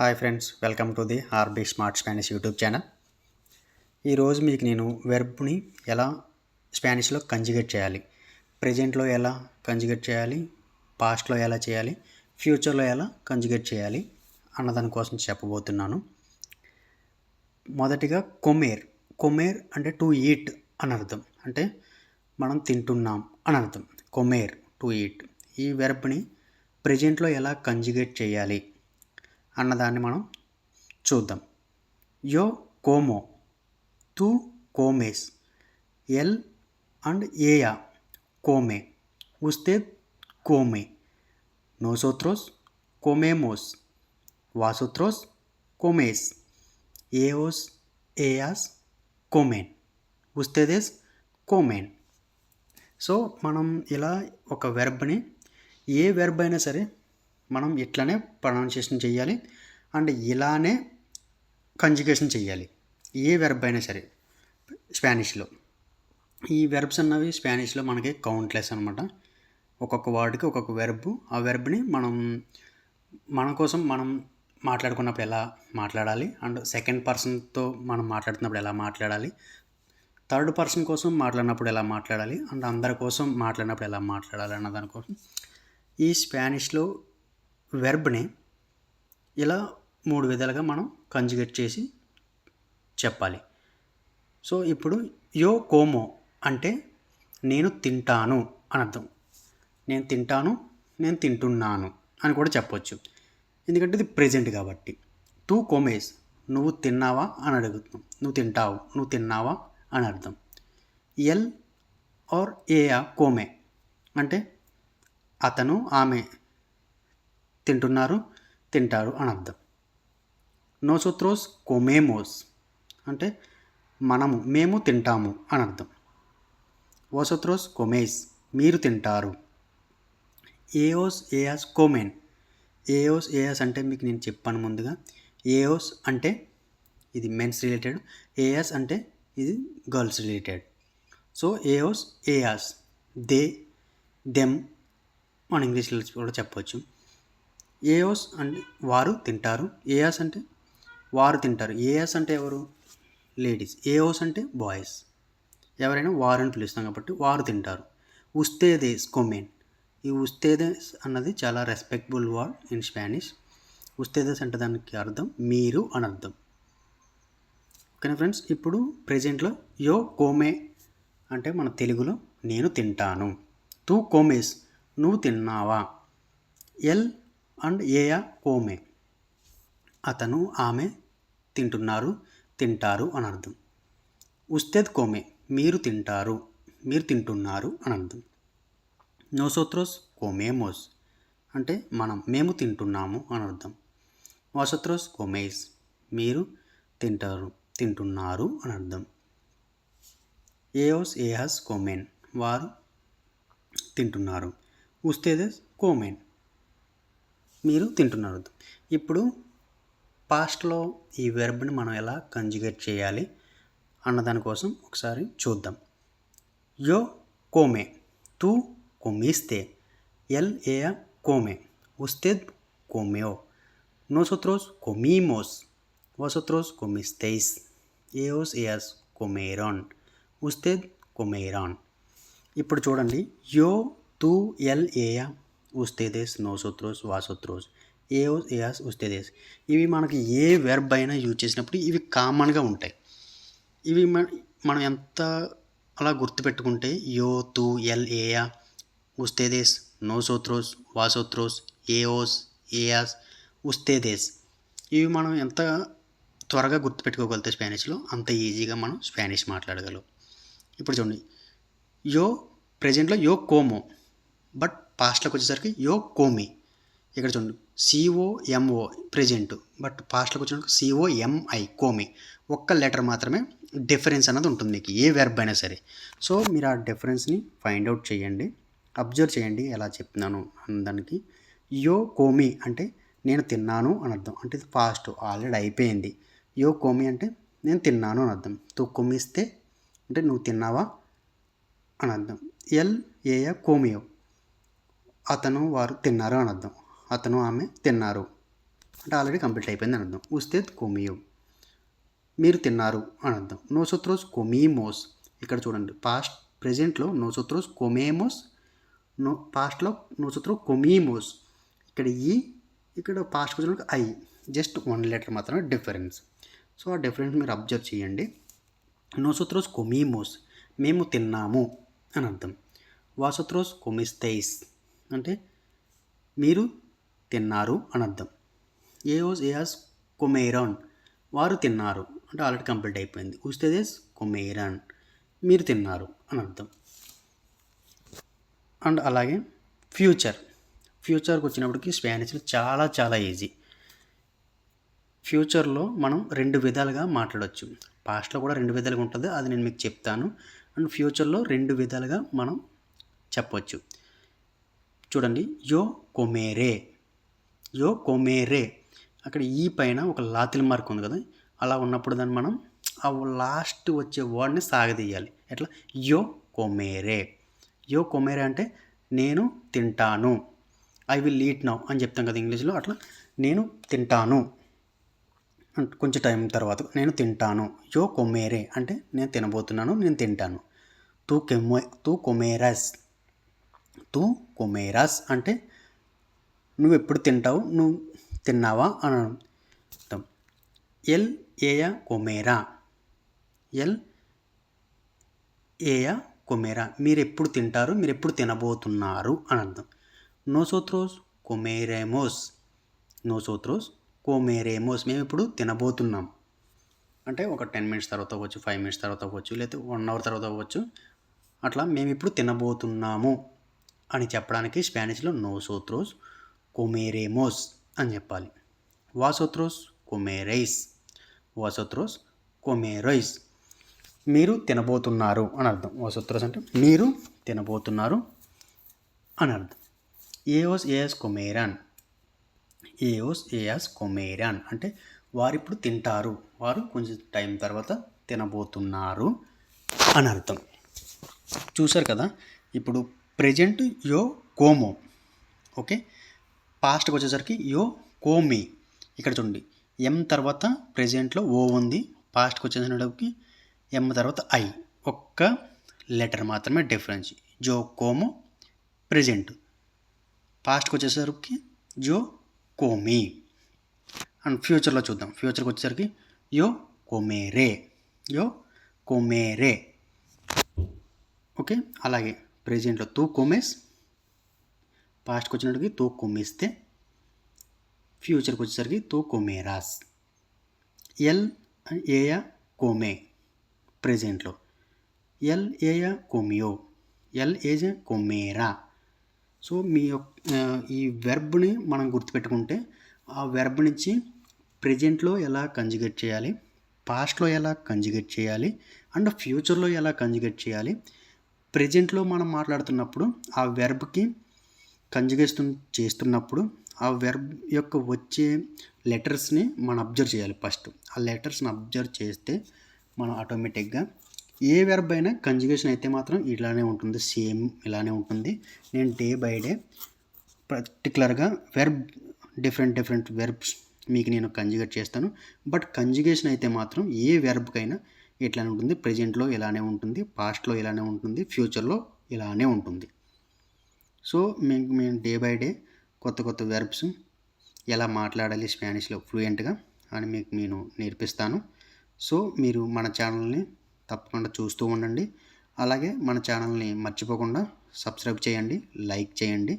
Hi friends, welcome to the RB smart Spanish YouTube channel. ఈరోజు మీకు నేను వెర్బ్ని ఎలా స్పానిష్లో కంజుగేట్ చేయాలి, ప్రెజెంట్లో ఎలా కంజుగేట్ చేయాలి, పాస్ట్లో ఎలా చేయాలి, ఫ్యూచర్లో ఎలా కంజుగేట్ చేయాలి అన్నదాని కోసం చెప్పబోతున్నాను. మొదటిగా కొమేర్. కొమేర్ అంటే టు ఈట్ అని అర్థం, అంటే మనం తింటున్నాం అని అర్థం. కొమేర్ టు ఈట్. ఈ వెర్బ్ని ప్రెజెంట్లో ఎలా కంజుగేట్ చేయాలి అన్నదాన్ని మనం చూద్దాం. యో కోమో, తూ కోమేస్, ఎల్ అండ్ ఏయా కోమే, ఉస్తేద్ కోమే, నోసోత్రోస్ కోమేమోస్, వాసోత్రోస్ కోమేస్, ఏఓస్ ఏయాస్ కోమేన్, ఉస్తేదేస్ కోమేన్. సో మనం ఇలా ఒక వెర్బ్ని, ఏ వెర్బ్ అయినా సరే మనం ఇట్లానే ప్రొనౌన్సియేషన్ చేయాలి అండ్ ఇలానే కంజుగేషన్ చేయాలి. ఏ వెర్బ్ అయినా సరే స్పానిష్లో. ఈ వెర్బ్స్ అన్నవి స్పానిష్లో మనకి కౌంట్లెస్ అనమాట. ఒక్కొక్క వర్డ్కి ఒక్కొక్క వెర్బ్. ఆ వెర్బ్ని మన కోసం మనం మాట్లాడుకున్నప్పుడు ఎలా మాట్లాడాలి, అండ్ సెకండ్ పర్సన్తో మనం మాట్లాడుతున్నప్పుడు ఎలా మాట్లాడాలి, థర్డ్ పర్సన్ కోసం మాట్లాడినప్పుడు ఎలా మాట్లాడాలి, అండ్ అందరి కోసం మాట్లాడినప్పుడు ఎలా మాట్లాడాలి అన్న దానికోసం ఈ స్పానిష్లో వెర్బ్ని ఇలా 3 విధాలుగా మనం కంజుగేట్ చేసి చెప్పాలి. సో ఇప్పుడు యో కోమో అంటే నేను తింటాను అని అర్థం. నేను తింటాను, నేను తింటున్నాను అని కూడా చెప్పవచ్చు, ఎందుకంటే ఇది ప్రెజెంట్ కాబట్టి. తూ కోమేస్, నువ్వు తిన్నావా అని అడుగుతున్నాం. నువ్వు తింటావు, నువ్వు తిన్నావా అని అర్థం. ఎల్ ఆర్ ఏయా కోమే అంటే అతను ఆమె తింటున్నారు, తింటారు అని అర్థం. నోసోత్రోస్ కోమేమోస్ అంటే మేము తింటాము అని అర్థం. వోసోత్రోస్ కోమేస్, మీరు తింటారు. ఏఓస్ ఏయాస్ కోమెన్. ఏఓస్ ఏయాస్ అంటే మీకు నేను చెప్పాను ముందుగా. ఏఓస్ అంటే ఇది మెన్స్ రిలేటెడ్, ఏయాస్ అంటే ఇది గర్ల్స్ రిలేటెడ్. సో ఏఓస్ ఏయాస్, దే, దెమ్ మన ఇంగ్లీష్లో కూడా చెప్పవచ్చు. ఏఓస్ అంటే వారు తింటారు, ఏయాస్ అంటే వారు తింటారు. ఏయాస్ అంటే ఎవరు? లేడీస్. ఏఓస్ అంటే బాయ్స్. ఎవరైనా వారిని పిలుస్తాం కాబట్టి వారు తింటారు. ఉస్తేదేస్ కోమెన్. ఈ ఉస్తేదేస్ అన్నది చాలా రెస్పెక్టబుల్ వర్డ్ ఇన్ స్పానిష్. ఉస్తేదేస్ అంటే దానికి అర్థం మీరు అని అర్థం. ఓకేనా ఫ్రెండ్స్? ఇప్పుడు ప్రెజెంట్లో యో కోమే అంటే మన తెలుగులో నేను తింటాను. తూ కోమేస్, నువ్వు తిన్నావా. ఎల్ అండ్ ఏయా కోమే, అతను ఆమె తింటున్నారు, తింటారు అని అర్థం. ఉస్తేద్ కోమే, మీరు తింటారు, మీరు తింటున్నారు అని అర్థం. నోసోత్రోస్ కోమేమోస్ అంటే మేము తింటున్నాము అని అర్థం. వాసోత్రోస్ కోమేస్, మీరు తింటారు, తింటున్నారు అని అర్థం. ఏఓస్ ఏహాస్ కోమెన్, వారు తింటున్నారు. ఉస్తేదెస్ కోమెన్, మీరు తింటున్నారు. ఇప్పుడు పాస్ట్లో ఈ వెర్బ్ని మనం ఎలా కంజుగేట్ చేయాలి అన్నదానికోసం ఒకసారి చూద్దాం. యో కోమే, తూ కొమిస్తే, ఎల్ ఏయా కోమే, ఉస్తేద్ కోమెో, నోసోత్రోస్ కొమీమోస్, వోసోత్రోస్ కొమిస్తేస్, ఏఓస్ ఏయాస్ కొమేరాన్, ఉస్తేద్ కొమేరాన్. ఇప్పుడు చూడండి, యో, తూ, ఎల్ ఏయా, ఉస్తేదేస్, నోసోత్రోస్, వాసోత్రోస్, ఏఓస్ ఏయాస్, ఉస్తేదేస్. ఇవి మనకి ఏ వెర్బ్ అయినా యూజ్ చేసినప్పుడు ఇవి కామన్గా ఉంటాయి. ఇవి మనం ఎంత అలా గుర్తుపెట్టుకుంటే యో, తూ, ఎల్ ఏయా, ఉస్తేదేస్, నోసోత్రోస్, వాసోత్రోస్, ఏఓస్ ఏయాస్, ఉస్తేదేస్, ఇవి మనం ఎంత త్వరగా గుర్తుపెట్టుకోగలిగితే స్పానిష్లో అంత ఈజీగా మనం స్పానిష్ మాట్లాడగలం. ఇప్పుడు చూడండి, యో ప్రెజెంట్లో యో కోమో, బట్ పాస్ట్లోకి వచ్చేసరికి యో కోమి. ఇక్కడ చూడండి, సిఓఎంఓ ప్రెజెంట్, బట్ పాస్ట్లోకి వచ్చినప్పుడు సిఓఎంఐ కోమి. ఒక్క లెటర్ మాత్రమే డిఫరెన్స్ అన్నది ఉంటుంది మీకు ఏ వెర్బ్ అయినా సరే. సో మీరు ఆ డిఫరెన్స్ని ఫైండ్ అవుట్ చేయండి, అబ్జర్వ్ చేయండి ఎలా చెప్తున్నాను అన్నదానికి. యో కోమి అంటే నేను తిన్నాను అని అర్థం, అంటే ఇది పాస్ట్ ఆల్రెడీ అయిపోయింది. యో కోమి అంటే నేను తిన్నాను అని అర్థం. తూ కొమిస్తే అంటే నువ్వు తిన్నావా అని అర్థం. ఎల్ ఏయా కోమియో, అతను వారు తిన్నారు అని అర్థం. అతను ఆమె తిన్నారు. అంటే ఆల్రెడీ కంప్లీట్ అయిపోయింది అని అర్థం. ఉస్తేద్ కొమియో మీరు తిన్నారు అని అర్థం. నోసోత్రోస్ కొమీమోస్ ఇక్కడ చూడండి పాస్ట్ ప్రెజెంట్లో నోసోత్రోస్ కొమేమోస్, పాస్ట్లో నోసోత్రో కొమీమోస్. ఇక్కడ ఈ ఇక్కడ పాస్ట్ వచ్చినప్పుడు ఐ జస్ట్ 1 లెటర్ మాత్రమే డిఫరెన్స్. సో ఆ డిఫరెన్స్ మీరు అబ్జర్వ్ చేయండి. నోసోత్రోస్ కొమీమోస్ మేము తిన్నాము అని అర్థం. వాసోత్రోస్ కొమిస్తేయిస్ అంటే మీరు తిన్నారు అని అర్థం. ఏఓస్ ఏయాస్ కొమేరాన్ వారు తిన్నారు అంటే ఆల్రెడీ కంప్లీట్ అయిపోయింది. ఉస్తేదేస్ కొమేరాన్ మీరు తిన్నారు అని అర్థం. అండ్ అలాగే ఫ్యూచర్కి వచ్చినప్పటికి స్పానిష్లో చాలా చాలా ఈజీ. ఫ్యూచర్లో మనం 2 విధాలుగా మాట్లాడవచ్చు. పాస్ట్లో కూడా 2 విధాలుగా ఉంటుంది, అది నేను మీకు చెప్తాను. అండ్ ఫ్యూచర్లో 2 విధాలుగా మనం చెప్పవచ్చు. చూడండి, యో కొమేరే అక్కడ ఈ పైన ఒక లాతిల్ మార్క్ ఉంది కదా, అలా ఉన్నప్పుడు దాన్ని మనం ఆ లాస్ట్ వచ్చే వర్డ్ని సాగదీయాలి. ఎట్లా? యో కొమేరే అంటే నేను తింటాను. ఐ విల్ ఈట్ నౌ అని చెప్తాం కదా ఇంగ్లీష్లో, అట్లా నేను తింటాను కొంచెం టైం తర్వాత నేను తింటాను. యో కొమేరే అంటే నేను తినబోతున్నాను, నేను తింటాను. తూ కొమేరాస్ అంటే నువ్వు ఎప్పుడు తింటావు, నువ్వు తిన్నావా అని అర్థం. ఎల్ ఏయా కొమేరా మీరు ఎప్పుడు తింటారు, మీరు ఎప్పుడు తినబోతున్నారు అని అర్థం. నోసోత్రోస్ కొమేరేమోస్ మేము ఇప్పుడు తినబోతున్నాం అంటే ఒక 10 మినిట్స్ తర్వాత అవ్వచ్చు, 5 మినిట్స్ తర్వాత అవ్వచ్చు, లేకపోతే 1 అవర్ తర్వాత అవ్వచ్చు. అట్లా మేము ఇప్పుడు తినబోతున్నాము అని చెప్పడానికి స్పానిష్లో నోసోత్రోస్ కొమేరేమోస్ అని చెప్పాలి. వాసోత్రోస్ కొమేరైస్ మీరు తినబోతున్నారు అని అర్థం. వాసోత్రోస్ అంటే మీరు తినబోతున్నారు అని అర్థం. ఏఓస్ ఏయాస్ కొమేరాన్ అంటే వారు ఇప్పుడు తింటారు, వారు కొంచెం టైం తర్వాత తినబోతున్నారు అని అర్థం. చూసారు కదా, ఇప్పుడు ప్రెజెంట్ యో కోమో, ఓకే. పాస్ట్కి వచ్చేసరికి యో కోమి. ఇక్కడ చూడండి, ఎం తర్వాత ప్రెజెంట్లో ఓ ఉంది, పాస్ట్కి వచ్చేసరికి ఎం తర్వాత ఐ, ఒక్క లెటర్ మాత్రమే డిఫరెన్స్. జో కోమో ప్రెజెంట్, పాస్ట్కి వచ్చేసరికి జో కోమి. అండ్ ఫ్యూచర్లో చూద్దాం. ఫ్యూచర్కి వచ్చేసరికి యో కొమేరే, ఓకే. అలాగే ప్రెజెంట్లో తూ కొమేస్, పాస్ట్కి వచ్చినట్టుకి తూ కొమిస్తే, ఫ్యూచర్కి వచ్చేసరికి తూ కొమేరాస్. ఎల్ ఏయా కోమే ప్రెజెంట్లో, ఎల్ ఏయా కొమియో, ఎల్ ఏజే కొమేరా. సో మీ ఈ వెర్బ్ని మనం గుర్తుపెట్టుకుంటే ఆ వెర్బ్ నుంచి ప్రెజెంట్లో ఎలా కంజుగేట్ చేయాలి, పాస్ట్లో ఎలా కంజుగేట్ చేయాలి, అండ్ ఫ్యూచర్లో ఎలా కంజుగేట్ చేయాలి. ప్రెజెంట్లో మనం మాట్లాడుతున్నప్పుడు ఆ వెర్బ్కి కంజుగేషన్ చేస్తున్నప్పుడు ఆ వెర్బ్ యొక్క వచ్చే లెటర్స్ని మనం అబ్జర్వ్ చేయాలి. ఫస్ట్ ఆ లెటర్స్ని అబ్జర్వ్ చేస్తే మనం ఆటోమేటిక్గా ఏ వెర్బ్ అయినా కంజుగేషన్ అయితే మాత్రం ఇలానే ఉంటుంది, సేమ్ ఇలానే ఉంటుంది. నేను డే బై డే పర్టికులర్గా డిఫరెంట్ వెర్బ్స్ మీకు నేను కంజుగేట్ చేస్తాను. బట్ కంజుగేషన్ అయితే మాత్రం ఏ వెర్బ్కైనా ఇట్లానే ఉంటుంది. ప్రెజెంట్లో ఇలానే ఉంటుంది, పాస్ట్లో ఇలానే ఉంటుంది, ఫ్యూచర్లో ఇలానే ఉంటుంది. సో మేము డే బై డే కొత్త వెర్బ్స్ ఎలా మాట్లాడాలి స్పానిష్లో ఫ్లూయెంట్గా అని మీకు నేను నేర్పిస్తాను. సో మీరు మన ఛానల్ని తప్పకుండా చూస్తూ ఉండండి. అలాగే మన ఛానల్ని మర్చిపోకుండా సబ్స్క్రైబ్ చేయండి, లైక్ చేయండి.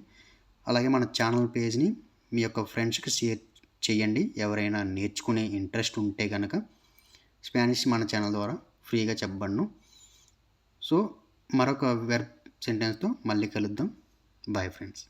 అలాగే మన ఛానల్ పేజ్ని మీ యొక్క ఫ్రెండ్స్కి షేర్ చేయండి. ఎవరైనా నేర్చుకునే ఇంట్రెస్ట్ ఉంటే కనుక స్పానిష్ మన ఛానల్ ద్వారా ఫ్రీగా చెప్పబడను. సో మరొక వెర్బ్ సెంటెన్స్తో మళ్ళీ కలుద్దాం. Bye friends.